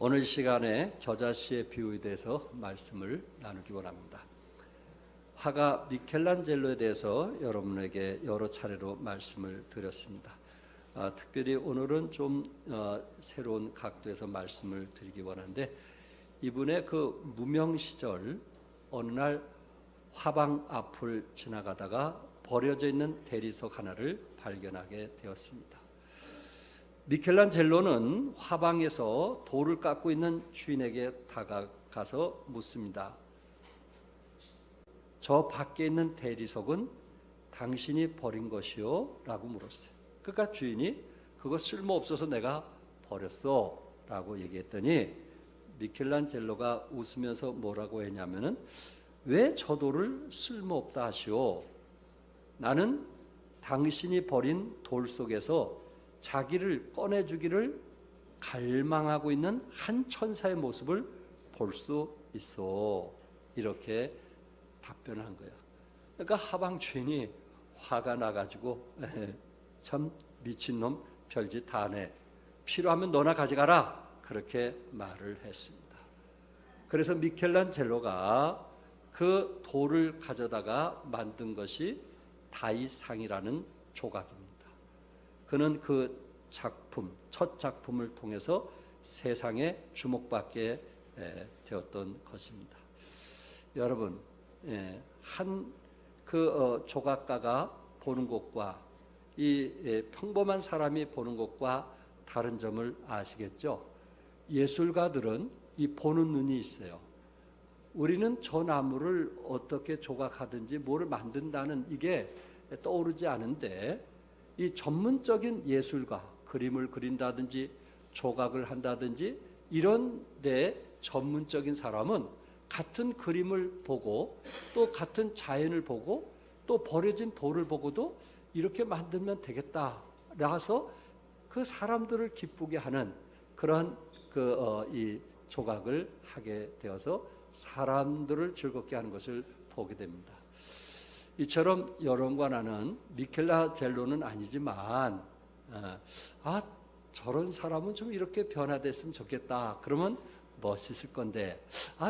오늘 시간에 겨자씨의 비유에 대해서 말씀을 나누기 원합니다. 화가 미켈란젤로에 대해서 여러분에게 여러 차례로 말씀을 드렸습니다. 특별히 오늘은 좀 새로운 각도에서 말씀을 드리기 원하는데, 이분의 그 무명 시절 어느 날 화방 앞을 지나가다가 버려져 있는 대리석 하나를 발견하게 되었습니다. 미켈란젤로는 화방에서 돌을 깎고 있는 주인에게 다가가서 묻습니다. 저 밖에 있는 대리석은 당신이 버린 것이요? 라고 물었어요. 그러니까 주인이 그거 쓸모없어서 내가 버렸어 라고 얘기했더니 미켈란젤로가 웃으면서 뭐라고 했냐면은, 왜 저 돌을 쓸모없다 하시오? 나는 당신이 버린 돌 속에서 자기를 꺼내주기를 갈망하고 있는 한 천사의 모습을 볼 수 있어. 이렇게 답변을 한 거예요. 그러니까 하방 주인이 화가 나가지고 참 미친놈, 별짓 다 하네, 필요하면 너나 가져가라, 그렇게 말을 했습니다. 그래서 미켈란젤로가 그 돌을 가져다가 만든 것이 다이상이라는 조각입니다. 그는 그 작품, 첫 작품을 통해서 세상에 주목받게 되었던 것입니다. 여러분, 한 그 조각가가 보는 것과 이 평범한 사람이 보는 것과 다른 점을 아시겠죠? 예술가들은 이 보는 눈이 있어요. 우리는 저 나무를 어떻게 조각하든지 뭐를 만든다는 이게 떠오르지 않은데, 이 전문적인 예술가, 그림을 그린다든지 조각을 한다든지 이런 데 전문적인 사람은 같은 그림을 보고 또 같은 자연을 보고 또 버려진 돌을 보고도 이렇게 만들면 되겠다 라서 그 사람들을 기쁘게 하는 그런 이 조각을 하게 되어서 사람들을 즐겁게 하는 것을 보게 됩니다. 이처럼 여러분과 나는 미켈란젤로는 아니지만 저런 사람은 좀 이렇게 변화됐으면 좋겠다, 그러면 멋있을 건데,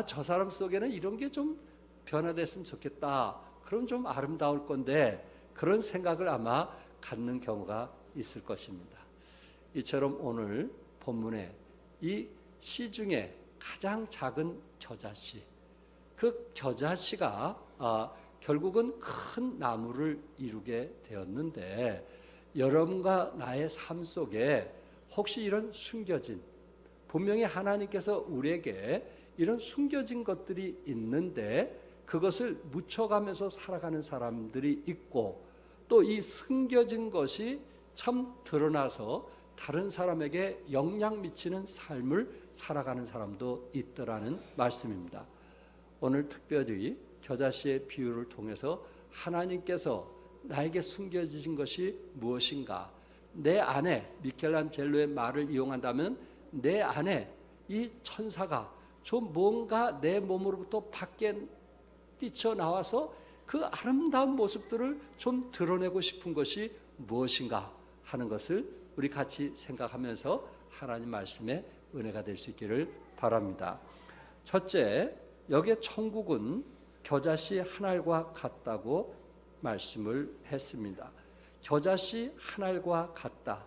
저 사람 속에는 이런 게 좀 변화됐으면 좋겠다, 그럼 좀 아름다울 건데, 그런 생각을 아마 갖는 경우가 있을 것입니다. 이처럼 오늘 본문에 이 씨 중에 가장 작은 겨자씨, 그 겨자씨가 결국은 큰 나무를 이루게 되었는데, 여러분과 나의 삶 속에 혹시 이런 숨겨진, 분명히 하나님께서 우리에게 이런 숨겨진 것들이 있는데 그것을 묻혀가면서 살아가는 사람들이 있고, 또 이 숨겨진 것이 참 드러나서 다른 사람에게 영향 미치는 삶을 살아가는 사람도 있더라는 말씀입니다. 오늘 특별히 겨자씨의 비유를 통해서 하나님께서 나에게 숨겨진 것이 무엇인가, 내 안에, 미켈란젤로의 말을 이용한다면 내 안에 이 천사가 좀 뭔가 내 몸으로부터 밖에 뛰쳐나와서 그 아름다운 모습들을 좀 드러내고 싶은 것이 무엇인가 하는 것을 우리 같이 생각하면서 하나님 말씀에 은혜가 될 수 있기를 바랍니다. 첫째, 여기에 천국은 겨자씨 한 알과 같다고 말씀을 했습니다. 겨자씨 한 알과 같다.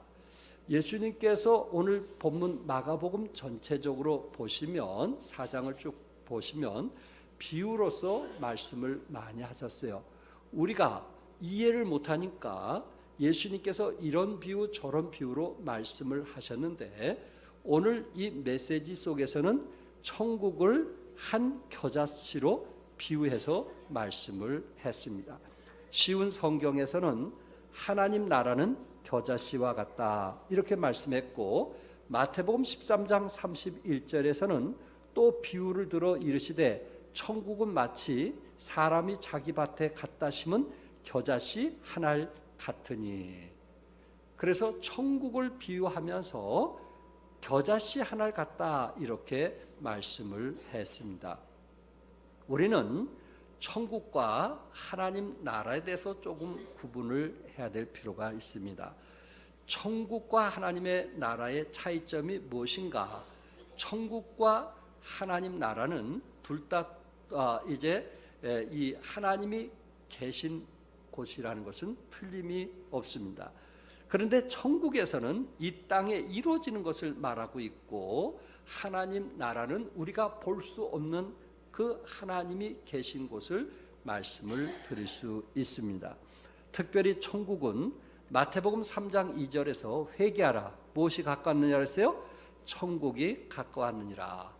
예수님께서 오늘 본문 마가복음 전체적으로 보시면, 4장을 쭉 보시면 비유로서 말씀을 많이 하셨어요. 우리가 이해를 못하니까 예수님께서 이런 비유 저런 비유로 말씀을 하셨는데, 오늘 이 메시지 속에서는 천국을 한 겨자씨로 비유해서 말씀을 했습니다. 쉬운 성경에서는 하나님 나라는 겨자씨와 같다 이렇게 말씀했고, 마태복음 13장 31절에서는 또 비유를 들어 이르시되 천국은 마치 사람이 자기 밭에 갖다 심은 겨자씨 한 알 같으니. 그래서 천국을 비유하면서 겨자씨 한 알 같다 이렇게 말씀을 했습니다. 우리는 천국과 하나님 나라에 대해서 조금 구분을 해야 될 필요가 있습니다. 천국과 하나님의 나라의 차이점이 무엇인가? 천국과 하나님 나라는 둘 다 이제 이 하나님이 계신 곳이라는 것은 틀림이 없습니다. 그런데 천국에서는 이 땅에 이루어지는 것을 말하고 있고, 하나님 나라는 우리가 볼 수 없는 그 하나님이 계신 곳을 말씀을 드릴 수 있습니다. 특별히 천국은 마태복음 3장 2절에서 회개하라, 무엇이 가까웠느냐 했어요? 천국이 가까웠느니라.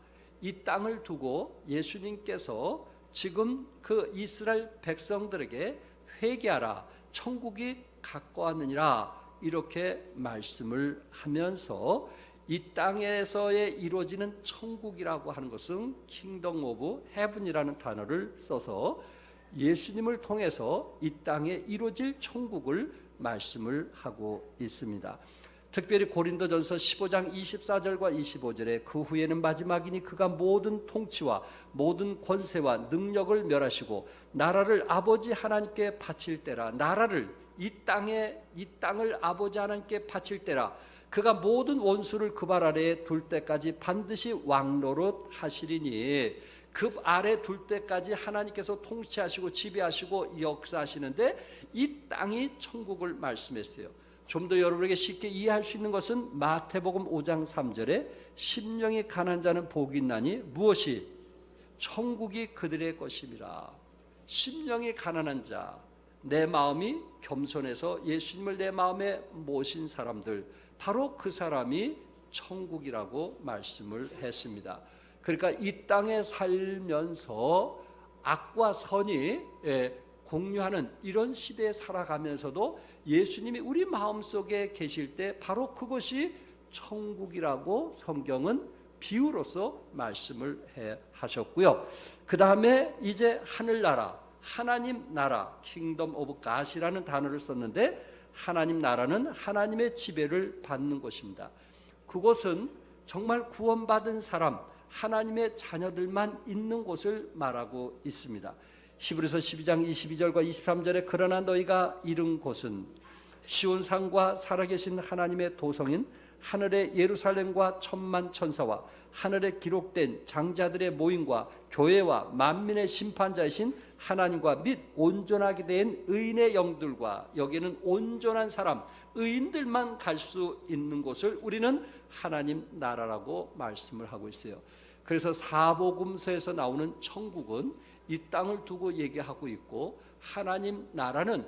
이 땅을 두고 예수님께서 지금 그 이스라엘 백성들에게 회개하라, 천국이 가까웠느니라 이렇게 말씀을 하면서, 이 땅에서의 이루어지는 천국이라고 하는 것은 킹덤 오브 헤븐이라는 단어를 써서 예수님을 통해서 이 땅에 이루어질 천국을 말씀을 하고 있습니다. 특별히 고린도전서 15장 24절과 25절에 그 후에는 마지막이니 그가 모든 통치와 모든 권세와 능력을 멸하시고 나라를 아버지 하나님께 바칠 때라. 나라를 이 땅을 아버지 하나님께 바칠 때라. 그가 모든 원수를 그 발 아래에 둘 때까지 반드시 왕노릇 하시리니, 그 아래 둘 때까지 하나님께서 통치하시고 지배하시고 역사하시는데 이 땅이 천국을 말씀했어요. 좀 더 여러분에게 쉽게 이해할 수 있는 것은 마태복음 5장 3절에 심령이 가난한 자는 복이 있나니 무엇이? 천국이 그들의 것임이라. 심령이 가난한 자, 내 마음이 겸손해서 예수님을 내 마음에 모신 사람들, 바로 그 사람이 천국이라고 말씀을 했습니다. 그러니까 이 땅에 살면서 악과 선이 공유하는 이런 시대에 살아가면서도 예수님이 우리 마음속에 계실 때 바로 그것이 천국이라고 성경은 비유로서 말씀을 하셨고요. 그 다음에 이제 하늘나라, 하나님 나라, 킹덤 오브 갓이라는 단어를 썼는데, 하나님 나라는 하나님의 지배를 받는 것입니다. 그것은 정말 구원받은 사람, 하나님의 자녀들만 있는 곳을 말하고 있습니다. 히브리서 12장 22절과 23절에 그러나 너희가 이른 곳은 시온산과 살아계신 하나님의 도성인 하늘의 예루살렘과 천만 천사와 하늘에 기록된 장자들의 모임과 교회와 만민의 심판자이신 하나님과 및 온전하게 된 의인의 영들과, 여기는 온전한 사람, 의인들만 갈 수 있는 곳을 우리는 하나님 나라라고 말씀을 하고 있어요. 그래서 사복음서에서 나오는 천국은 이 땅을 두고 얘기하고 있고, 하나님 나라는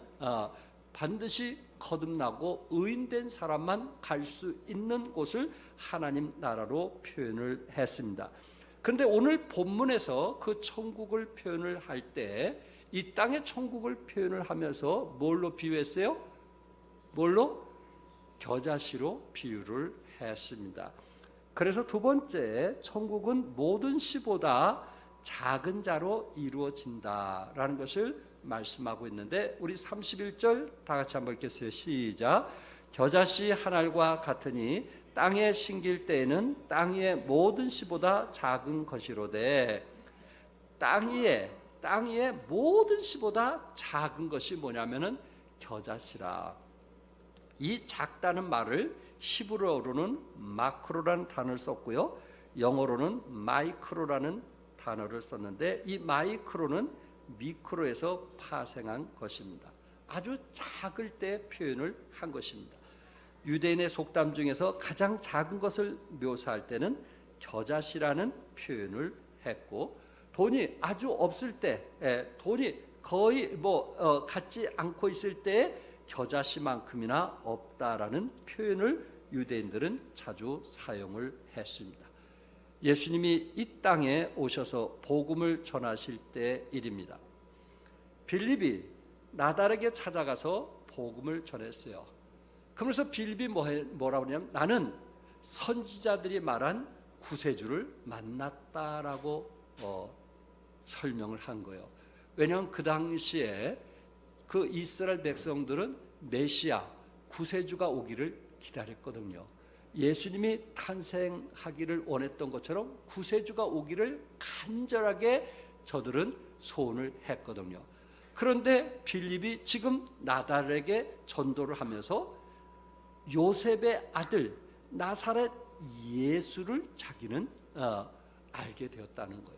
반드시 거듭나고 의인된 사람만 갈 수 있는 곳을 하나님 나라로 표현을 했습니다. 그런데 오늘 본문에서 그 천국을 표현을 할 때 이 땅의 천국을 표현을 하면서 뭘로 비유했어요? 뭘로? 겨자씨로 비유를 했습니다. 그래서 두 번째, 천국은 모든 씨보다 작은 자로 이루어진다라는 것을 말씀하고 있는데, 우리 31절 다 같이 한번 읽겠어요. 시작. 겨자씨 한 알과 같으니 땅에 심길 때에는 땅 위의 모든 씨보다 작은 것이로되. 땅 위의 모든 씨보다 작은 것이 뭐냐면은 겨자씨라. 이 작다는 말을 히브리어로는 마크로라는 단어를 썼고요, 영어로는 마이크로라는 단어를 썼는데, 이 마이크로는 미크로에서 파생한 것입니다. 아주 작을 때 표현을 한 것입니다. 유대인의 속담 중에서 가장 작은 것을 묘사할 때는 겨자씨라는 표현을 했고, 돈이 아주 없을 때, 돈이 거의 갖지 않고 있을 때 겨자씨만큼이나 없다라는 표현을 유대인들은 자주 사용을 했습니다. 예수님이 이 땅에 오셔서 복음을 전하실 때 일입니다. 빌립이 나달에게 찾아가서 복음을 전했어요. 그러면서 빌립이 뭐라고 하냐면, 나는 선지자들이 말한 구세주를 만났다라고 설명을 한 거예요. 왜냐하면 그 당시에 그 이스라엘 백성들은 메시아, 구세주가 오기를 기다렸거든요. 예수님이 탄생하기를 원했던 것처럼 구세주가 오기를 간절하게 저들은 소원을 했거든요. 그런데 빌립이 지금 나달에게 전도를 하면서 요셉의 아들 나사렛 예수를 자기는 알게 되었다는 거예요.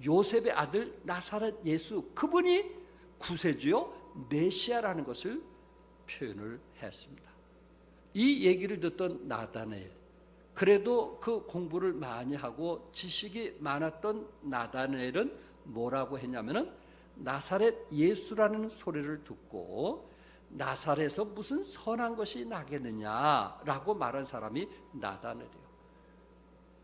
요셉의 아들 나사렛 예수, 그분이 구세주요 메시아라는 것을 표현을 했습니다. 이 얘기를 듣던 나다나엘, 그래도 그 공부를 많이 하고 지식이 많았던 나다나엘은 뭐라고 했냐면은 나사렛 예수라는 소리를 듣고 나사렛에서 무슨 선한 것이 나겠느냐라고 말한 사람이 나다나엘이에요.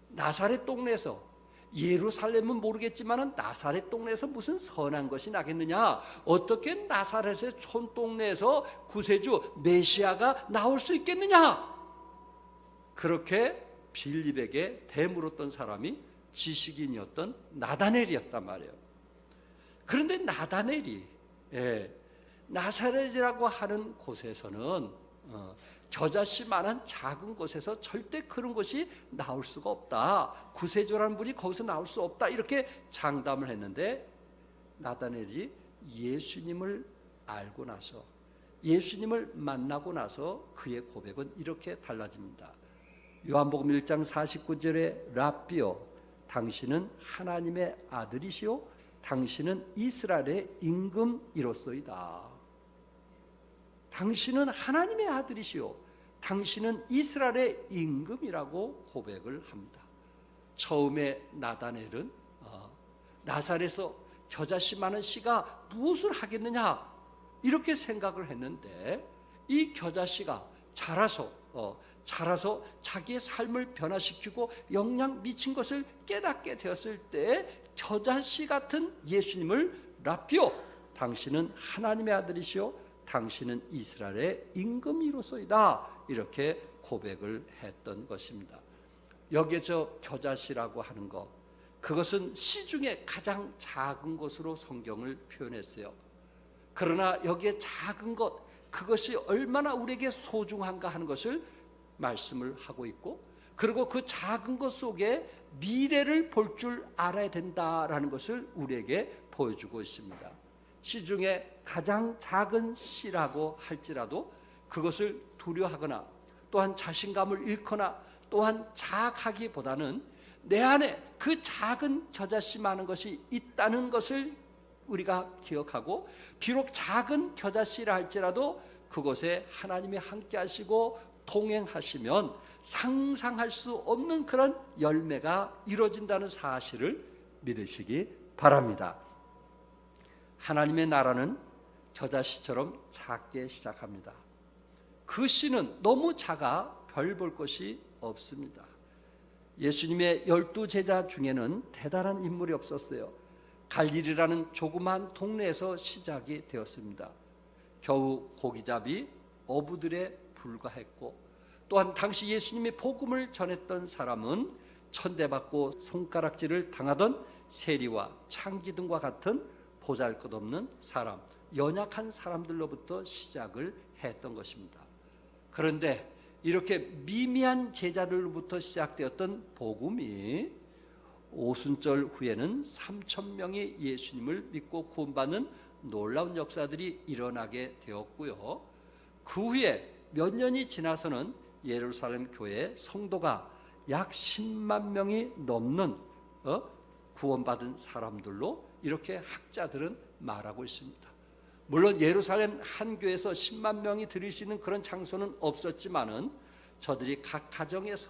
나사렛 동네에서, 예루살렘은 모르겠지만 나사렛 동네에서 무슨 선한 것이 나겠느냐, 어떻게 나사렛의 촌동네에서 구세주 메시아가 나올 수 있겠느냐, 그렇게 빌립에게 대물었던 사람이 지식인이었던 나다나엘이었단 말이에요. 그런데 나다나엘이 나사렛이라고 하는 곳에서는 겨자씨만한 작은 곳에서 절대 그런 것이 나올 수가 없다, 구세주라는 분이 거기서 나올 수 없다, 이렇게 장담을 했는데 나다나엘이 예수님을 알고 나서, 예수님을 만나고 나서 그의 고백은 이렇게 달라집니다. 요한복음 1장 49절에 라삐요, 당신은 하나님의 아들이시오, 당신은 이스라엘의 임금이로소이다. 당신은 하나님의 아들이시오, 당신은 이스라엘의 임금이라고 고백을 합니다. 처음에 나다나엘은 나사렛에서 겨자씨 많은 씨가 무엇을 하겠느냐 이렇게 생각을 했는데, 이 겨자씨가 자라서 자기의 삶을 변화시키고 영향 미친 것을 깨닫게 되었을 때 겨자씨 같은 예수님을 라삐오, 당신은 하나님의 아들이시오, 당신은 이스라엘의 임금이로소이다, 이렇게 고백을 했던 것입니다. 여기에 저 겨자씨라고 하는 것, 그것은 씨 중에 가장 작은 것으로 성경을 표현했어요. 그러나 여기에 작은 것, 그것이 얼마나 우리에게 소중한가 하는 것을 말씀을 하고 있고, 그리고 그 작은 것 속에 미래를 볼 줄 알아야 된다라는 것을 우리에게 보여주고 있습니다. 씨 중에 가장 작은 씨라고 할지라도 그것을 두려워하거나 또한 자신감을 잃거나 또한 자학하기보다는 내 안에 그 작은 겨자씨 많은 것이 있다는 것을 우리가 기억하고, 비록 작은 겨자씨라 할지라도 그곳에 하나님이 함께 하시고 동행하시면 상상할 수 없는 그런 열매가 이루어진다는 사실을 믿으시기 바랍니다. 하나님의 나라는 겨자씨처럼 작게 시작합니다. 그 씨는 너무 작아 별 볼 것이 없습니다. 예수님의 12제자 중에는 대단한 인물이 없었어요. 갈릴리라는 조그만 동네에서 시작이 되었습니다. 겨우 고기잡이, 어부들에 불과했고, 또한 당시 예수님이 복음을 전했던 사람은 천대받고 손가락질을 당하던 세리와 창기 등과 같은 보잘것없는 사람, 연약한 사람들로부터 시작을 했던 것입니다. 그런데 이렇게 미미한 제자들로부터 시작되었던 복음이 오순절 후에는 3,000명이 예수님을 믿고 구원받는 놀라운 역사들이 일어나게 되었고요. 그 후에 몇 년이 지나서는 예루살렘 교회 성도가 약 10만 명이 넘는 구원받은 사람들로 이렇게 학자들은 말하고 있습니다. 물론 예루살렘 한 교회에서 10만 명이 들일 수 있는 그런 장소는 없었지만은 저들이 각 가정에서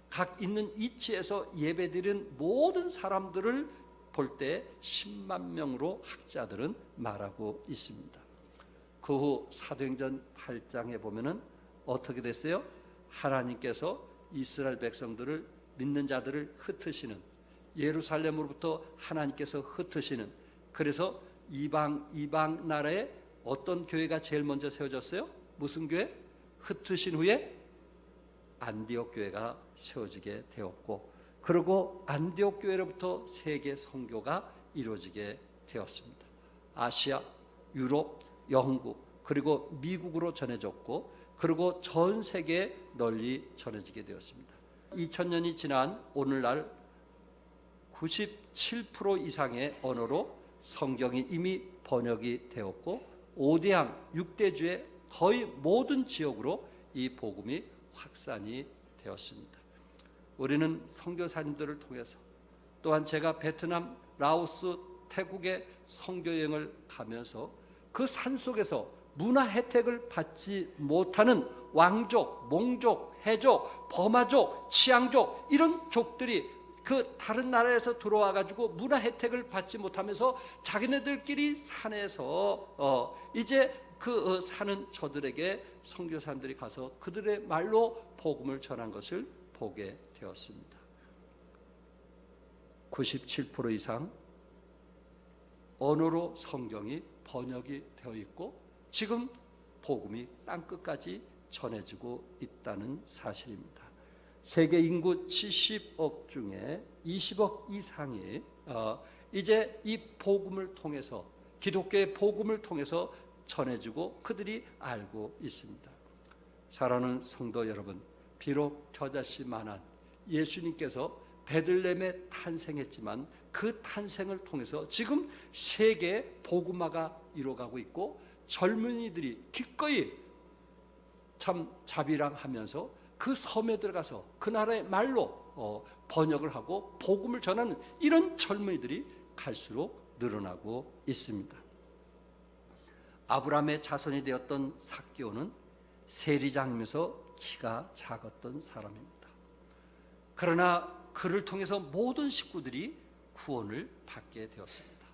각 있는 위치에서 예배드리는 모든 사람들을 볼 때 10만 명으로 학자들은 말하고 있습니다. 그 후 사도행전 8장에 보면은 어떻게 됐어요? 하나님께서 이스라엘 백성들을, 믿는 자들을 흩으시는, 예루살렘으로부터 하나님께서 흩으시는, 그래서 이방 나라에 어떤 교회가 제일 먼저 세워졌어요? 무슨 교회? 흩으신 후에 안디옥 교회가 세워지게 되었고, 그리고 안디옥 교회로부터 세계 선교가 이루어지게 되었습니다. 아시아, 유럽, 영국, 그리고 미국으로 전해졌고, 그리고 전 세계에 널리 전해지게 되었습니다. 2000년이 지난 오늘날 97% 이상의 언어로 성경이 이미 번역이 되었고, 5대양 6대주의 거의 모든 지역으로 이 복음이 확산이 되었습니다. 우리는 선교사님들을 통해서 또한 제가 베트남, 라오스, 태국의 선교여행을 가면서 그 산속에서 문화 혜택을 받지 못하는 왕족, 몽족, 해족, 버마족, 치앙족 이런 족들이 그 다른 나라에서 들어와 가지고 문화 혜택을 받지 못하면서 자기네들끼리 산에서 이제 그 사는 저들에게 선교사님들이 가서 그들의 말로 복음을 전한 것을 보게 되었습니다. 97% 이상 언어로 성경이 번역이 되어 있고 지금 복음이 땅끝까지 전해지고 있다는 사실입니다. 세계 인구 70억 중에 20억 이상이 이제 이 복음을 통해서 기독교의 복음을 통해서 전해지고 그들이 알고 있습니다. 사랑하는 성도 여러분, 비록 겨자씨만한 예수님께서 베들레헴에 탄생했지만 그 탄생을 통해서 지금 세계 복음화가 이루어가고 있고 젊은이들이 기꺼이 참 자비랑하면서 그 섬에 들어가서 그 나라의 말로 번역을 하고 복음을 전하는 이런 젊은이들이 갈수록 늘어나고 있습니다. 아브라함의 자손이 되었던 삭개오는 세리장이면서 키가 작았던 사람입니다. 그러나 그를 통해서 모든 식구들이 구원을 받게 되었습니다.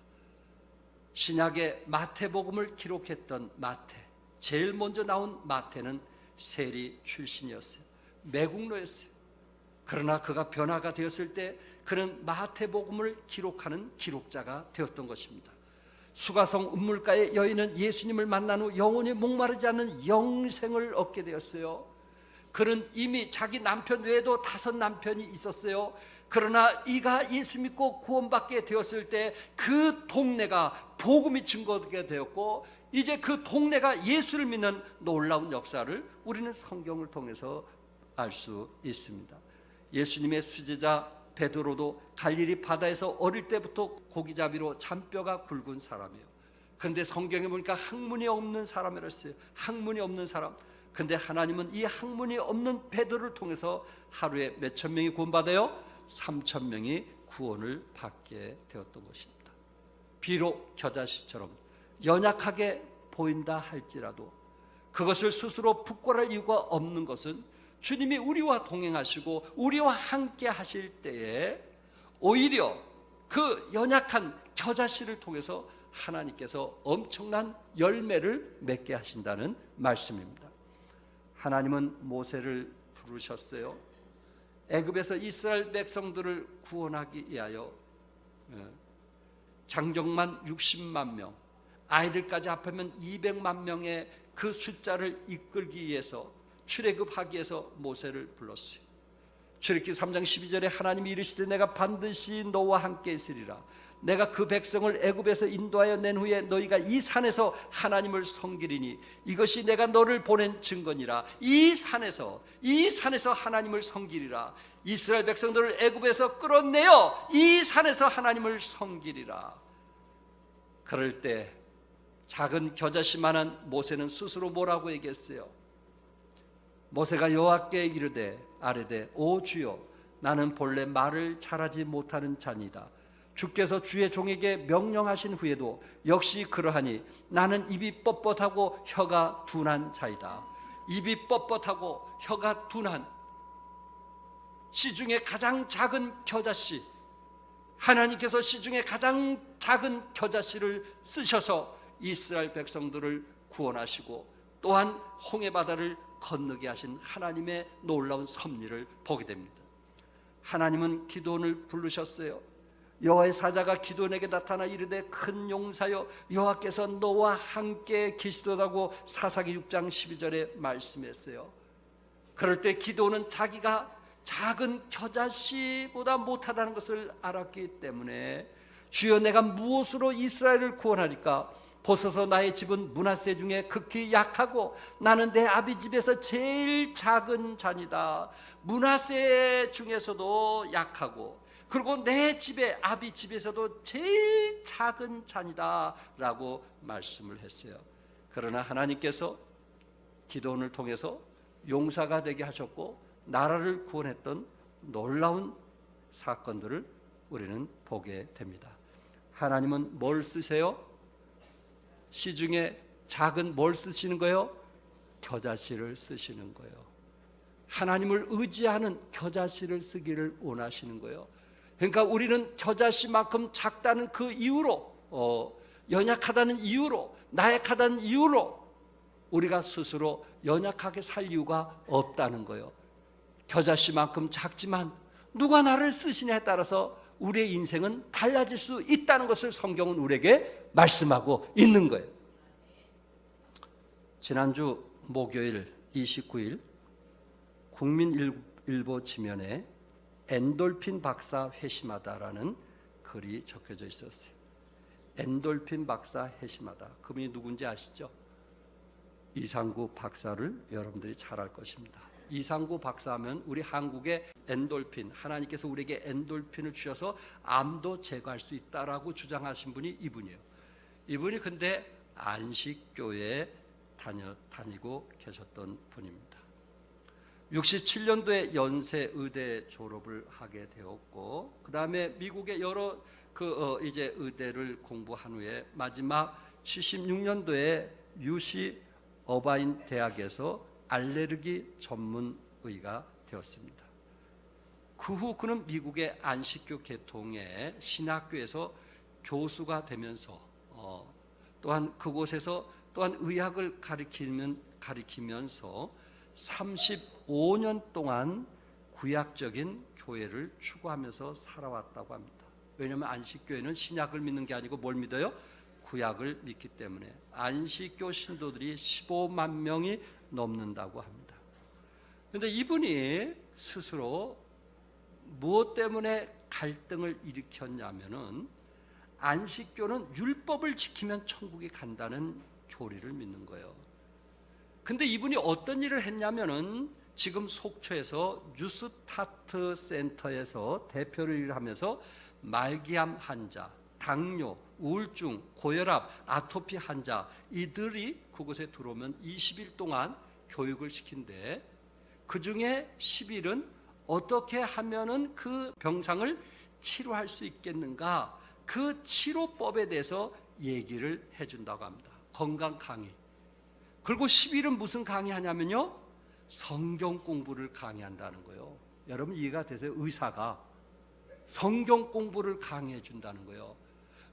신약의 마태복음을 기록했던 마태, 제일 먼저 나온 마태는 세리 출신이었어요. 매국노였어요. 그러나 그가 변화가 되었을 때 그는 마태복음을 기록하는 기록자가 되었던 것입니다. 수가성 운물가의 여인은 예수님을 만난 후 영원히 목마르지 않는 영생을 얻게 되었어요. 그는 이미 자기 남편 외에도 5 남편이 있었어요. 그러나 이가 예수 믿고 구원받게 되었을 때 그 동네가 복음이 증거되게 되었고 이제 그 동네가 예수를 믿는 놀라운 역사를 우리는 성경을 통해서 알 수 있습니다. 예수님의 수제자 베드로도 갈릴리 바다에서 어릴 때부터 고기잡이로 잔뼈가 굵은 사람이에요. 그런데 성경에 보니까 학문이 없는 사람이라고 했어요. 학문이 없는 사람. 그런데 하나님은 이 학문이 없는 베드로를 통해서 하루에 몇천 명이 구원받아요? 3천 명이 구원을 받게 되었던 것입니다. 비록 겨자씨처럼 연약하게 보인다 할지라도 그것을 스스로 부끄러울 이유가 없는 것은 주님이 우리와 동행하시고 우리와 함께 하실 때에 오히려 그 연약한 겨자씨를 통해서 하나님께서 엄청난 열매를 맺게 하신다는 말씀입니다. 하나님은 모세를 부르셨어요. 애굽에서 이스라엘 백성들을 구원하기 위하여 장정만 60만 명, 아이들까지 합하면 200만 명의 그 숫자를 이끌기 위해서 출애굽하기 위해서 모세를 불렀어요. 출애굽기 3장 12절에 하나님이 이르시되 내가 반드시 너와 함께 있으리라. 내가 그 백성을 애굽에서 인도하여 낸 후에 너희가 이 산에서 하나님을 섬기리니 이것이 내가 너를 보낸 증거니라. 이 산에서 하나님을 섬기리라. 이스라엘 백성들을 애굽에서 끌어내어 이 산에서 하나님을 섬기리라. 그럴 때 작은 겨자씨만한 모세는 스스로 뭐라고 얘기했어요? 모세가 여호와께 이르되 아뢰되 오 주여 나는 본래 말을 잘하지 못하는 자니다. 주께서 주의 종에게 명령하신 후에도 역시 그러하니 나는 입이 뻣뻣하고 혀가 둔한 자이다. 입이 뻣뻣하고 혀가 둔한 시중에 가장 작은 겨자씨, 하나님께서 시중에 가장 작은 겨자씨를 쓰셔서 이스라엘 백성들을 구원하시고 또한 홍해바다를 건너게 하신 하나님의 놀라운 섭리를 보게 됩니다. 하나님은 기드온을 부르셨어요. 여호와의 사자가 기드온에게 나타나 이르되 큰 용사여 여호와께서 너와 함께 계시도다고 사사기 6장 12절에 말씀했어요. 그럴 때 기드온은 자기가 작은 겨자씨보다 못하다는 것을 알았기 때문에 주여 내가 무엇으로 이스라엘을 구원하리까? 보소서 나의 집은 므낫세 중에 극히 약하고 나는 내 아비 집에서 제일 작은 자니다. 므낫세 중에서도 약하고 그리고 내 집에 아비 집에서도 제일 작은 자니다 라고 말씀을 했어요. 그러나 하나님께서 기드온을 통해서 용사가 되게 하셨고 나라를 구원했던 놀라운 사건들을 우리는 보게 됩니다. 하나님은 뭘 쓰세요? 시중에 작은 뭘 쓰시는 거예요? 겨자씨를 쓰시는 거예요. 하나님을 의지하는 겨자씨를 쓰기를 원하시는 거예요. 그러니까 우리는 겨자씨만큼 작다는 그 이유로, 연약하다는 이유로, 나약하다는 이유로 우리가 스스로 연약하게 살 이유가 없다는 거예요. 겨자씨만큼 작지만 누가 나를 쓰시냐에 따라서 우리의 인생은 달라질 수 있다는 것을 성경은 우리에게 말씀하고 있는 거예요. 지난주 목요일 29일 국민일보 지면에 엔돌핀 박사 회심하다라는 글이 적혀져 있었어요. 엔돌핀 박사 회심하다. 그분이 누군지 아시죠? 이상구 박사를 여러분들이 잘 알 것입니다. 이상구 박사하면 우리 한국의 엔돌핀, 하나님께서 우리에게 엔돌핀을 주셔서 암도 제거할 수 있다라고 주장하신 분이 이분이에요. 이분이 근데 안식교회에 다니고 계셨던 분입니다. 67년도에 연세의대 졸업을 하게 되었고, 그 다음에 미국의 여러 이제 의대를 공부한 후에 마지막 76년도에 UC 어바인 대학에서 알레르기 전문의가 되었습니다. 그 후 그는 미국의 안식교 계통의 신학교에서 교수가 되면서 또한 그곳에서 또한 의학을 가리키면서 35년 동안 구약적인 교회를 추구하면서 살아왔다고 합니다. 왜냐하면 안식교회는 신약을 믿는 게 아니고 뭘 믿어요? 구약을 믿기 때문에 안식교 신도들이 15만 명이 넘는다고 합니다. 그런데 이분이 스스로 무엇 때문에 갈등을 일으켰냐면은 안식교는 율법을 지키면 천국에 간다는 교리를 믿는 거예요. 근데 이분이 어떤 일을 했냐면은 지금 속초에서 뉴스타트 센터에서 대표를 일을 하면서 말기암 환자, 당뇨, 우울증, 고혈압, 아토피 환자 이들이 그곳에 들어오면 20일 동안 교육을 시킨대. 그 중에 10일은 어떻게 하면은 그 병상을 치료할 수 있겠는가, 그 치료법에 대해서 얘기를 해준다고 합니다. 건강 강의. 그리고 10일은 무슨 강의하냐면요, 성경 공부를 강의한다는 거예요. 여러분 이해가 되세요? 의사가 성경 공부를 강의해 준다는 거예요.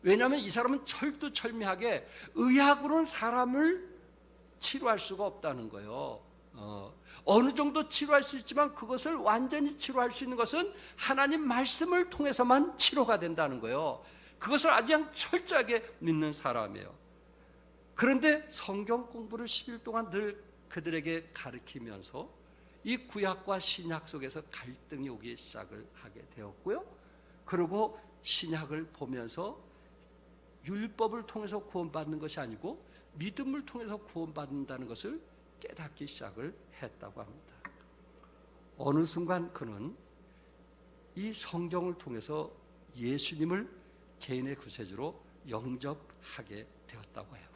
왜냐하면 이 사람은 철두철미하게 의학으로는 사람을 치료할 수가 없다는 거예요. 어느 정도 치료할 수 있지만 그것을 완전히 치료할 수 있는 것은 하나님 말씀을 통해서만 치료가 된다는 거예요. 그것을 아주 그냥 철저하게 믿는 사람이에요. 그런데 성경 공부를 10일 동안 늘 그들에게 가르치면서 이 구약과 신약 속에서 갈등이 오기 시작을 하게 되었고요. 그리고 신약을 보면서 율법을 통해서 구원받는 것이 아니고 믿음을 통해서 구원받는다는 것을 깨닫기 시작을 했다고 합니다. 어느 순간 그는 이 성경을 통해서 예수님을 개인의 구세주로 영접하게 되었다고 해요.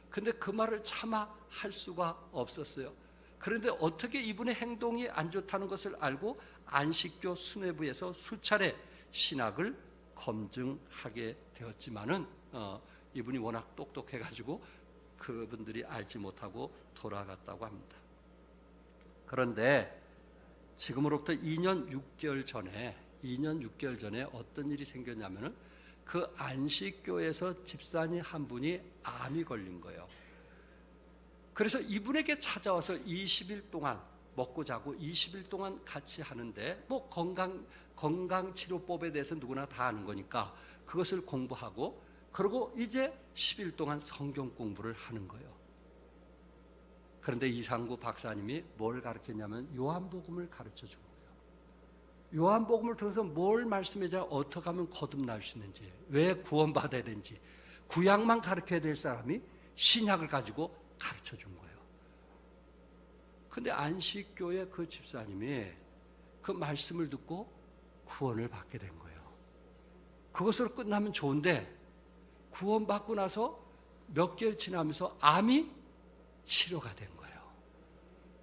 근데 그 말을 차마 할 수가 없었어요. 그런데 어떻게 이분의 행동이 안 좋다는 것을 알고 안식교 수뇌부에서 수차례 신학을 검증하게 되었지만은 이분이 워낙 똑똑해가지고 그분들이 알지 못하고 돌아갔다고 합니다. 그런데 지금으로부터 2년 6개월 전에 어떤 일이 생겼냐면은 그 안식교에서 집사님 한 분이 암이 걸린 거예요. 그래서 이분에게 찾아와서 20일 동안 먹고 자고 20일 동안 같이 하는데, 뭐 건강치료법에 대해서 누구나 다 아는 거니까 그것을 공부하고, 그리고 이제 10일 동안 성경 공부를 하는 거예요. 그런데 이상구 박사님이 뭘 가르쳤냐면 요한복음을 가르쳐 준 거예요. 요한복음을 통해서 뭘 말씀해줘야 어떻게 하면 거듭날 수 있는지, 왜 구원받아야 되는지, 구약만 가르쳐야 될 사람이 신약을 가지고 가르쳐 준 거예요. 근데 안식교의 그 집사님이 그 말씀을 듣고 구원을 받게 된 거예요. 그것으로 끝나면 좋은데 구원받고 나서 몇 개월 지나면서 암이 치료가 된 거예요.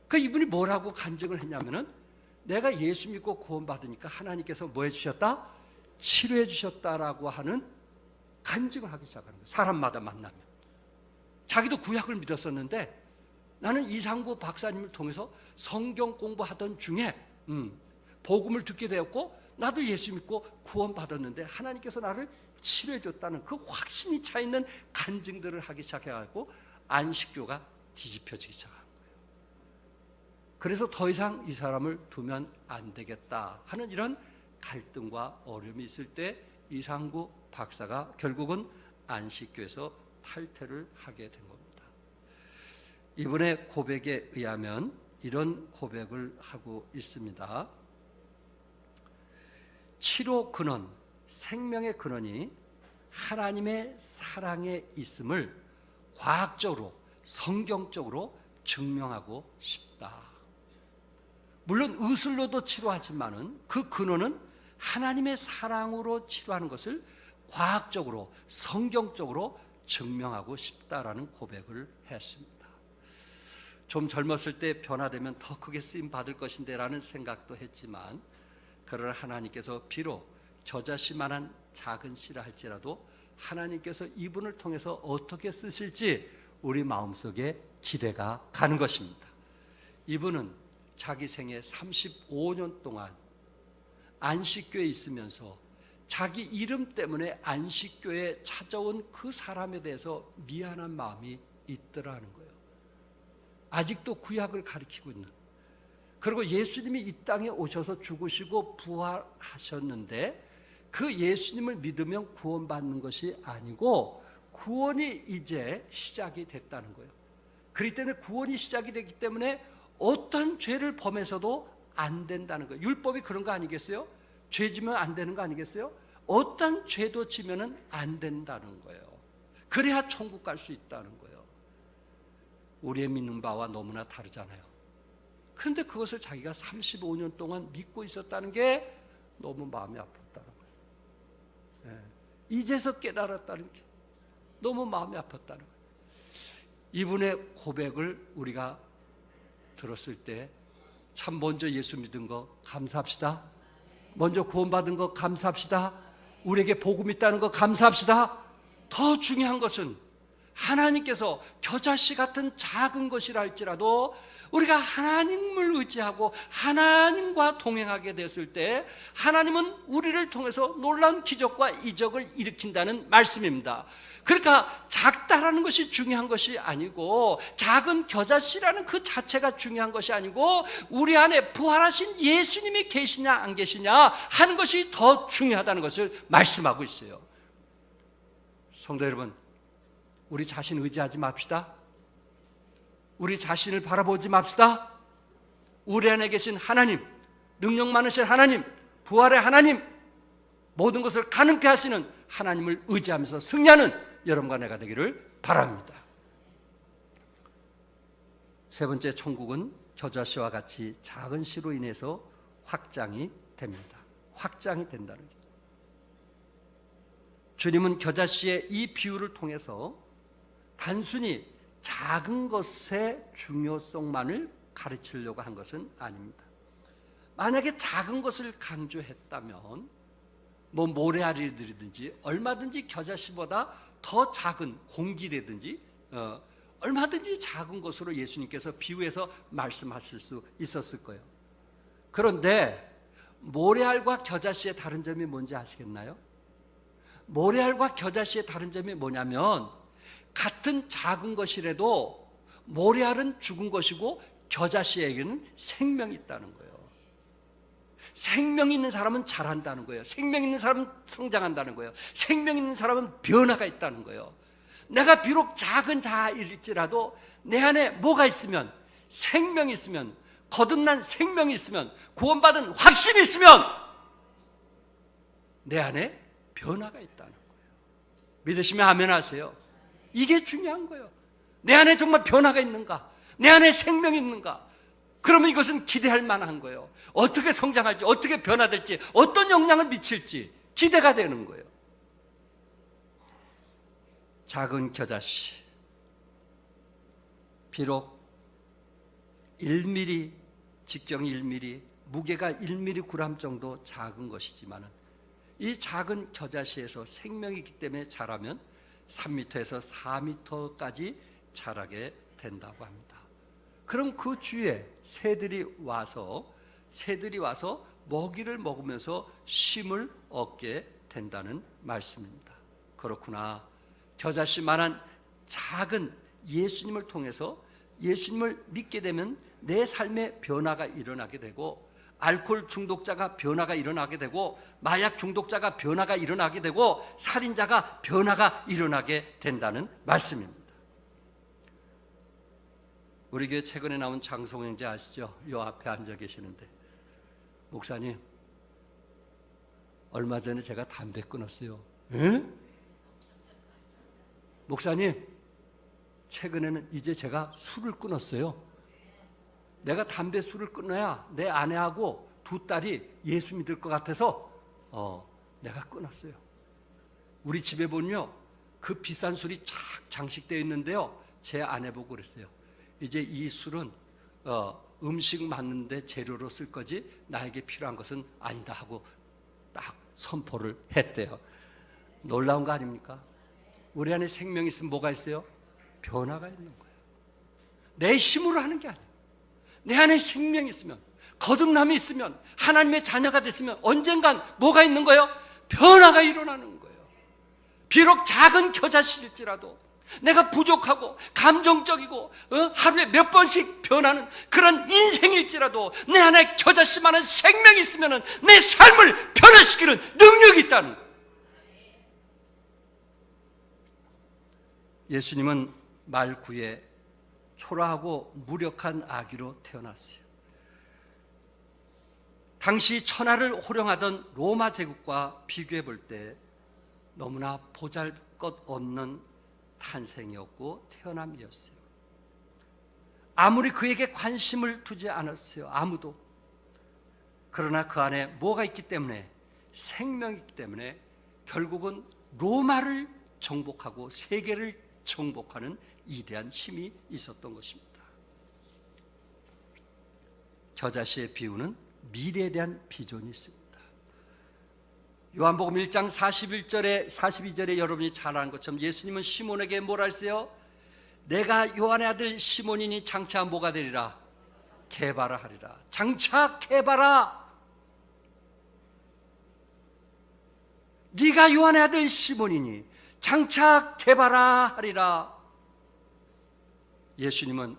그 이분이 뭐라고 간증을 했냐면은 내가 예수 믿고 구원받으니까 하나님께서 뭐 해주셨다? 치료해 주셨다라고 하는 간증을 하기 시작하는 거예요. 사람마다 만나면. 자기도 구약을 믿었었는데 나는 이상구 박사님을 통해서 성경 공부하던 중에 복음을 듣게 되었고 나도 예수 믿고 구원받았는데 하나님께서 나를 치료해 줬다는 그 확신이 차 있는 간증들을 하기 시작해가지고 안식교가 뒤집혀지기 시작한 거예요. 그래서 더 이상 이 사람을 두면 안 되겠다 하는 이런 갈등과 어려움이 있을 때 이상구 박사가 결국은 안식교에서 탈퇴를 하게 된 겁니다. 이분의 고백에 의하면 이런 고백을 하고 있습니다. 치료 근원, 생명의 근원이 하나님의 사랑에 있음을 과학적으로, 성경적으로 증명하고 싶다. 물론 의술로도 치료하지만은 그 근원은 하나님의 사랑으로 치료하는 것을 과학적으로, 성경적으로 증명하고 싶다라는 고백을 했습니다. 좀 젊었을 때 변화되면 더 크게 쓰임 받을 것인데 라는 생각도 했지만 그러나 하나님께서 비록 겨자씨만한 작은 씨라 할지라도 하나님께서 이분을 통해서 어떻게 쓰실지 우리 마음속에 기대가 가는 것입니다. 이분은 자기 생애 35년 동안 안식교에 있으면서 자기 이름 때문에 안식교에 찾아온 그 사람에 대해서 미안한 마음이 있더라는 거예요. 아직도 구약을 가리키고 있는, 그리고 예수님이 이 땅에 오셔서 죽으시고 부활하셨는데 그 예수님을 믿으면 구원받는 것이 아니고 구원이 이제 시작이 됐다는 거예요. 그렇기 때문에 구원이 시작이 됐기 때문에 어떤 죄를 범해서도 안 된다는 거예요. 율법이 그런 거 아니겠어요? 죄 지면 안 되는 거 아니겠어요? 어떤 죄도 지면은 안 된다는 거예요. 그래야 천국 갈 수 있다는 거예요. 우리의 믿는 바와 너무나 다르잖아요. 그런데 그것을 자기가 35년 동안 믿고 있었다는 게 너무 마음이 아팠다는 거예요. 이제서 깨달았다는 게 너무 마음이 아팠다는 거예요. 이분의 고백을 우리가 들었을 때 참 먼저 예수 믿은 거 감사합시다. 먼저 구원받은 거 감사합시다. 우리에게 복음 있다는 거 감사합시다. 더 중요한 것은 하나님께서 겨자씨 같은 작은 것이라 할지라도 우리가 하나님을 의지하고 하나님과 동행하게 됐을 때 하나님은 우리를 통해서 놀라운 기적과 이적을 일으킨다는 말씀입니다. 그러니까 작다라는 것이 중요한 것이 아니고 작은 겨자씨라는 그 자체가 중요한 것이 아니고 우리 안에 부활하신 예수님이 계시냐 안 계시냐 하는 것이 더 중요하다는 것을 말씀하고 있어요. 성도 여러분, 우리 자신 의지하지 맙시다. 우리 자신을 바라보지 맙시다. 우리 안에 계신 하나님, 능력 많으신 하나님, 부활의 하나님, 모든 것을 가능케 하시는 하나님을 의지하면서 승리하는 여러분과 내가 되기를 바랍니다. 세 번째, 천국은 겨자씨와 같이 작은 씨로 인해서 확장이 됩니다. 확장이 된다는 거예요. 주님은 겨자씨의 이 비유를 통해서 단순히 작은 것의 중요성만을 가르치려고 한 것은 아닙니다. 만약에 작은 것을 강조했다면 모래알이든지 얼마든지 겨자씨보다 더 작은 공기라든지 얼마든지 작은 것으로 예수님께서 비유해서 말씀하실 수 있었을 거예요. 그런데 모래알과 겨자씨의 다른 점이 뭔지 아시겠나요? 모래알과 겨자씨의 다른 점이 뭐냐면 같은 작은 것이라도 모래알은 죽은 것이고 겨자씨에게는 생명이 있다는 거예요. 생명 있는 사람은 자란다는 거예요. 생명 있는 사람은 성장한다는 거예요. 생명 있는 사람은 변화가 있다는 거예요. 내가 비록 작은 자일지라도 내 안에 뭐가 있으면, 생명이 있으면, 거듭난 생명이 있으면, 구원받은 확신이 있으면 내 안에 변화가 있다는 거예요. 믿으시면 아멘 하세요. 이게 중요한 거예요. 내 안에 정말 변화가 있는가? 내 안에 생명이 있는가? 그러면 이것은 기대할 만한 거예요. 어떻게 성장할지, 어떻게 변화될지, 어떤 영향을 미칠지 기대가 되는 거예요. 작은 겨자씨, 비록 1mm, 직경 1mm, 무게가 1mg 정도 작은 것이지만 이 작은 겨자씨에서 생명이 있기 때문에 자라면 3m에서 4m까지 자라게 된다고 합니다. 그럼 그 주위에 새들이 와서 먹이를 먹으면서 쉼을 얻게 된다는 말씀입니다. 그렇구나. 겨자씨만한 작은 예수님을 통해서 예수님을 믿게 되면 내 삶에 변화가 일어나게 되고, 알코올 중독자가 변화가 일어나게 되고, 마약 중독자가 변화가 일어나게 되고, 살인자가 변화가 일어나게 된다는 말씀입니다. 우리 교회 최근에 나온 장성호 형제 아시죠? 요 앞에 앉아 계시는데, 목사님, 얼마 전에 제가 담배 끊었어요. 에? 목사님, 최근에는 이제 제가 술을 끊었어요. 내가 담배 술을 끊어야 내 아내하고 두 딸이 예수 믿을 것 같아서 내가 끊었어요. 우리 집에 보면요, 그 비싼 술이 착 장식되어 있는데요, 제 아내 보고 그랬어요. 이제 이 술은 음식 만드는데 재료로 쓸 거지 나에게 필요한 것은 아니다 하고 딱 선포를 했대요. 놀라운 거 아닙니까? 우리 안에 생명이 있으면 뭐가 있어요? 변화가 있는 거예요. 내 힘으로 하는 게 아니에요. 내 안에 생명이 있으면, 거듭남이 있으면, 하나님의 자녀가 됐으면 언젠간 뭐가 있는 거예요? 변화가 일어나는 거예요. 비록 작은 겨자씨일지라도 내가 부족하고 감정적이고 하루에 몇 번씩 변하는 그런 인생일지라도 내 안에 겨자씨만한 생명이 있으면 내 삶을 변화시키는 능력이 있다는 거예요. 예수님은 말구에 초라하고 무력한 아기로 태어났어요. 당시 천하를 호령하던 로마 제국과 비교해 볼 때 너무나 보잘것없는 탄생이었고 태어남이었어요. 아무리 그에게 관심을 두지 않았어요. 아무도. 그러나 그 안에 뭐가 있기 때문에, 생명이 있기 때문에 결국은 로마를 정복하고 세계를 정복하는 위대한 힘이 있었던 것입니다. 겨자씨의 비유는 미래에 대한 비전이 있습니다. 요한복음 1장 41절에 42절에 여러분이 잘 아는 것처럼 예수님은 시몬에게 뭐라 했어요? 내가 요한의 아들 시몬이니 장차 뭐가 되리라? 개바라 하리라. 장차 개바라. 네가 요한의 아들 시몬이니 장차 개바라 하리라. 예수님은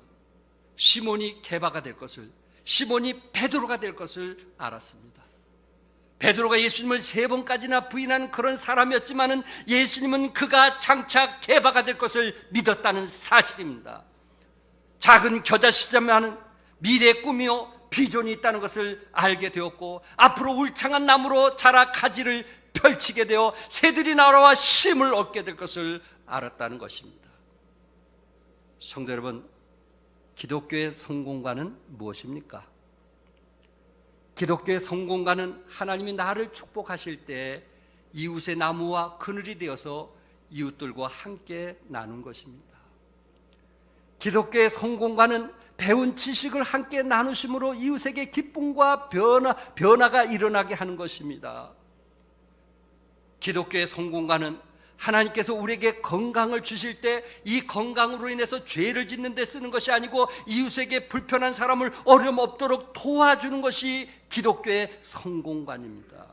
시몬이 개바가 될 것을, 시몬이 베드로가 될 것을 알았습니다. 베드로가 예수님을 3번까지나 부인한 그런 사람이었지만은 예수님은 그가 장차 개바가 될 것을 믿었다는 사실입니다. 작은 겨자씨지만은 미래의 꿈이요 비전이 있다는 것을 알게 되었고, 앞으로 울창한 나무로 자라 가지를 펼치게 되어 새들이 날아와 쉼을 얻게 될 것을 알았다는 것입니다. 성도 여러분, 기독교의 성공과는 무엇입니까? 기독교의 성공과는 하나님이 나를 축복하실 때 이웃의 나무와 그늘이 되어서 이웃들과 함께 나눈 것입니다. 기독교의 성공과는 배운 지식을 함께 나누심으로 이웃에게 기쁨과 변화가 일어나게 하는 것입니다. 기독교의 성공과는 하나님께서 우리에게 건강을 주실 때 이 건강으로 인해서 죄를 짓는 데 쓰는 것이 아니고 이웃에게 불편한 사람을 어려움 없도록 도와주는 것이 기독교의 성공관입니다.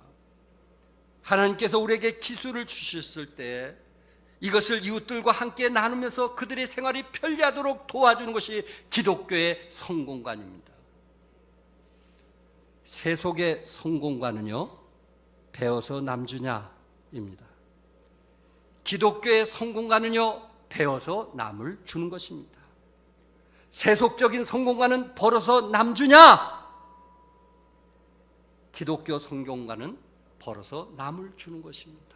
하나님께서 우리에게 기술을 주셨을 때 이것을 이웃들과 함께 나누면서 그들의 생활이 편리하도록 도와주는 것이 기독교의 성공관입니다. 세속의 성공관은요, 배워서 남주냐입니다. 기독교의 성공관은요, 배워서 남을 주는 것입니다. 세속적인 성공관은 벌어서 남주냐, 기독교 성공관은 벌어서 남을 주는 것입니다.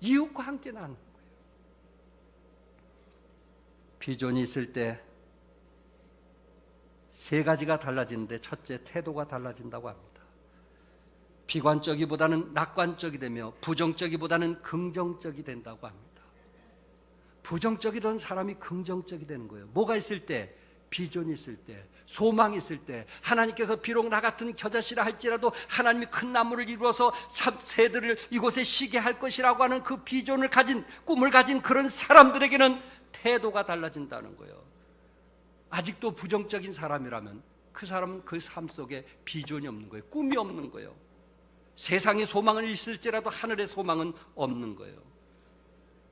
이웃과 함께 나누는 거예요. 비전이 있을 때 3가지가 달라지는데, 첫째, 태도가 달라진다고 합니다. 비관적이보다는 낙관적이 되며 부정적이보다는 긍정적이 된다고 합니다. 부정적이던 사람이 긍정적이 되는 거예요. 뭐가 있을 때? 비전이 있을 때, 소망이 있을 때, 하나님께서 비록 나 같은 겨자씨라 할지라도 하나님이 큰 나무를 이루어서 새들을 이곳에 쉬게 할 것이라고 하는 그 비전을 가진, 꿈을 가진 그런 사람들에게는 태도가 달라진다는 거예요. 아직도 부정적인 사람이라면 그 사람은 그 삶 속에 비전이 없는 거예요. 꿈이 없는 거예요. 세상에 소망은 있을지라도 하늘의 소망은 없는 거예요.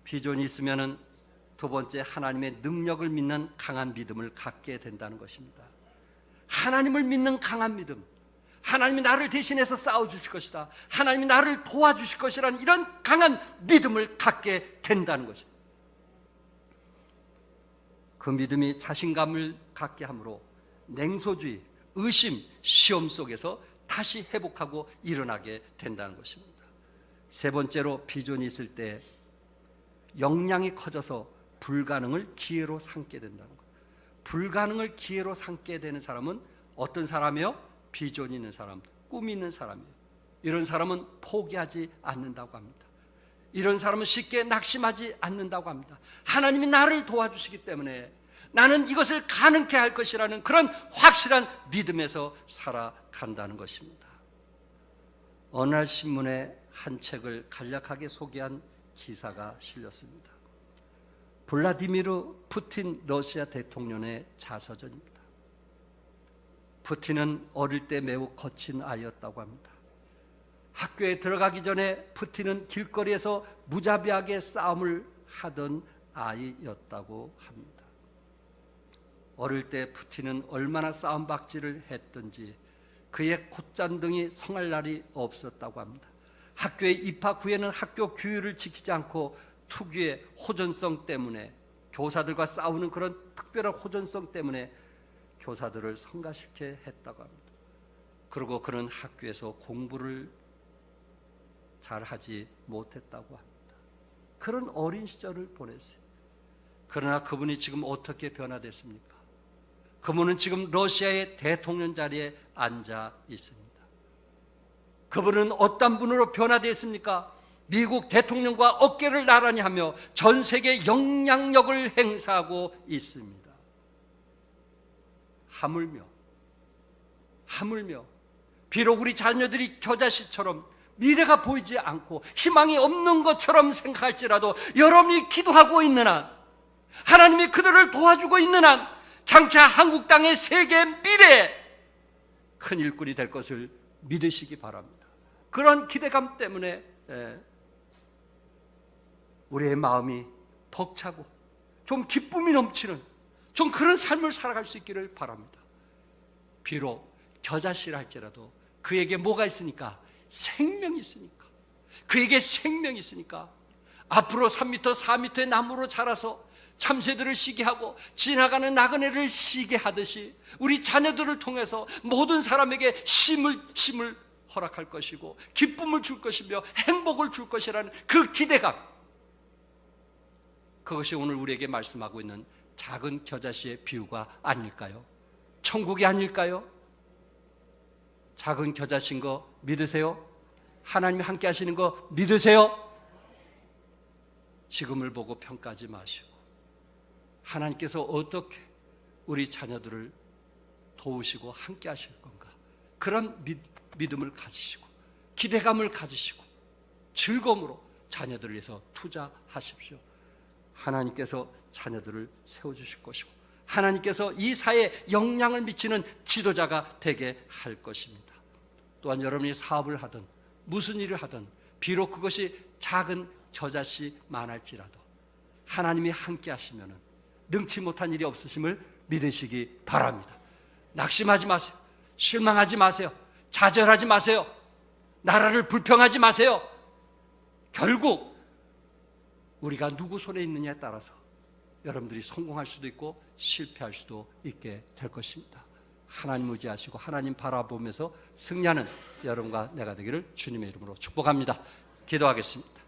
비전이 있으면은 두 번째, 하나님의 능력을 믿는 강한 믿음을 갖게 된다는 것입니다. 하나님을 믿는 강한 믿음, 하나님이 나를 대신해서 싸워주실 것이다, 하나님이 나를 도와주실 것이라는 이런 강한 믿음을 갖게 된다는 것입니다. 그 믿음이 자신감을 갖게 하므로 냉소주의, 의심, 시험 속에서 다시 회복하고 일어나게 된다는 것입니다. 세 번째로, 비전이 있을 때 역량이 커져서 불가능을 기회로 삼게 된다는 거예요. 불가능을 기회로 삼게 되는 사람은 어떤 사람이에요? 비전이 있는 사람, 꿈이 있는 사람이에요. 이런 사람은 포기하지 않는다고 합니다. 이런 사람은 쉽게 낙심하지 않는다고 합니다. 하나님이 나를 도와주시기 때문에 나는 이것을 가능케 할 것이라는 그런 확실한 믿음에서 살아간다는 것입니다. 어느 날 신문에 한 책을 간략하게 소개한 기사가 실렸습니다. 블라디미르 푸틴 러시아 대통령의 자서전입니다. 푸틴은 어릴 때 매우 거친 아이였다고 합니다. 학교에 들어가기 전에 푸틴은 길거리에서 무자비하게 싸움을 하던 아이였다고 합니다. 어릴 때 푸틴은 얼마나 싸움박질을 했던지 그의 콧잔등이 성할 날이 없었다고 합니다. 학교에 입학 후에는 학교 규율을 지키지 않고 특유의 호전성 때문에, 교사들과 싸우는 그런 특별한 호전성 때문에 교사들을 성가시게 했다고 합니다. 그리고 그는 학교에서 공부를 잘하지 못했다고 합니다. 그런 어린 시절을 보냈어요. 그러나 그분이 지금 어떻게 변화됐습니까? 그분은 지금 러시아의 대통령 자리에 앉아 있습니다. 그분은 어떤 분으로 변화됐습니까? 미국 대통령과 어깨를 나란히 하며 전 세계 영향력을 행사하고 있습니다. 하물며 비록 우리 자녀들이 겨자씨처럼 미래가 보이지 않고 희망이 없는 것처럼 생각할지라도 여러분이 기도하고 있는 한, 하나님이 그들을 도와주고 있는 한 장차 한국 땅의 세계 미래에 큰 일꾼이 될 것을 믿으시기 바랍니다. 그런 기대감 때문에 우리의 마음이 벅차고 좀 기쁨이 넘치는 좀 그런 삶을 살아갈 수 있기를 바랍니다. 비록 겨자씨라 할지라도 그에게 뭐가 있으니까? 생명이 있으니까. 그에게 생명이 있으니까 앞으로 3m, 4m의 나무로 자라서 참새들을 쉬게 하고 지나가는 나그네를 쉬게 하듯이 우리 자녀들을 통해서 모든 사람에게 쉼을 허락할 것이고 기쁨을 줄 것이며 행복을 줄 것이라는 그 기대감, 그것이 오늘 우리에게 말씀하고 있는 작은 겨자씨의 비유가 아닐까요? 천국이 아닐까요? 작은 겨자씨인 거 믿으세요? 하나님이 함께 하시는 거 믿으세요? 지금을 보고 평가하지 마시고 하나님께서 어떻게 우리 자녀들을 도우시고 함께 하실 건가, 그런 믿음을 가지시고 기대감을 가지시고 즐거움으로 자녀들을 위해서 투자하십시오. 하나님께서 자녀들을 세워주실 것이고 하나님께서 이 사회에 영향을 미치는 지도자가 되게 할 것입니다. 또한 여러분이 사업을 하든 무슨 일을 하든 비록 그것이 작은 겨자씨만 할지라도 하나님이 함께 하시면 능치 못한 일이 없으심을 믿으시기 바랍니다. 낙심하지 마세요. 실망하지 마세요. 좌절하지 마세요. 나라를 불평하지 마세요. 결국 우리가 누구 손에 있느냐에 따라서 여러분들이 성공할 수도 있고 실패할 수도 있게 될 것입니다. 하나님 의지하시고 하나님 바라보면서 승리하는 여러분과 내가 되기를 주님의 이름으로 축복합니다. 기도하겠습니다.